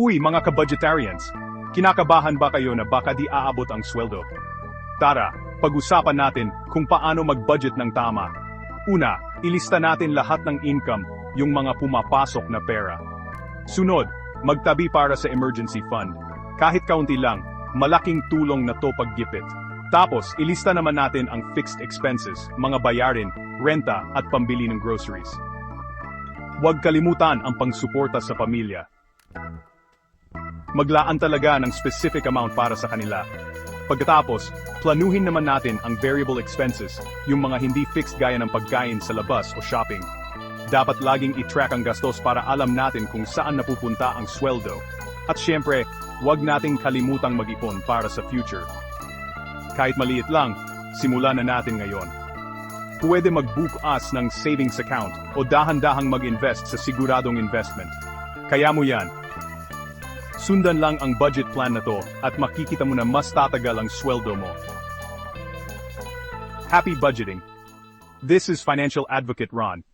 Uy mga kabudgetarians, kinakabahan ba kayo na baka di aabot ang sweldo? Tara, pag-usapan natin kung paano mag-budget ng tama. Una, ilista natin lahat ng income, yung mga pumapasok na pera. Sunod, magtabi para sa emergency fund. Kahit kaunti lang, malaking tulong na to paggipit. Tapos, ilista naman natin ang fixed expenses, mga bayarin, renta at pambili ng groceries. Huwag kalimutan ang pangsuporta sa pamilya. Maglaan talaga ng specific amount para sa kanila. Pagkatapos, planuhin naman natin ang variable expenses, yung mga hindi fixed gaya ng pagkain sa labas o shopping. Dapat laging i-track ang gastos para alam natin kung saan napupunta ang sweldo. At syempre, huwag nating kalimutang mag-ipon para sa future. Kahit maliit lang, simulan na natin ngayon. Pwede magbukas ng savings account o dahan-dahang mag-invest sa siguradong investment. Kaya mo yan. Sundan lang ang budget plan na to at makikita mo na mas tatagal ang sweldo mo. Happy budgeting! This is Financial Advocate Ron.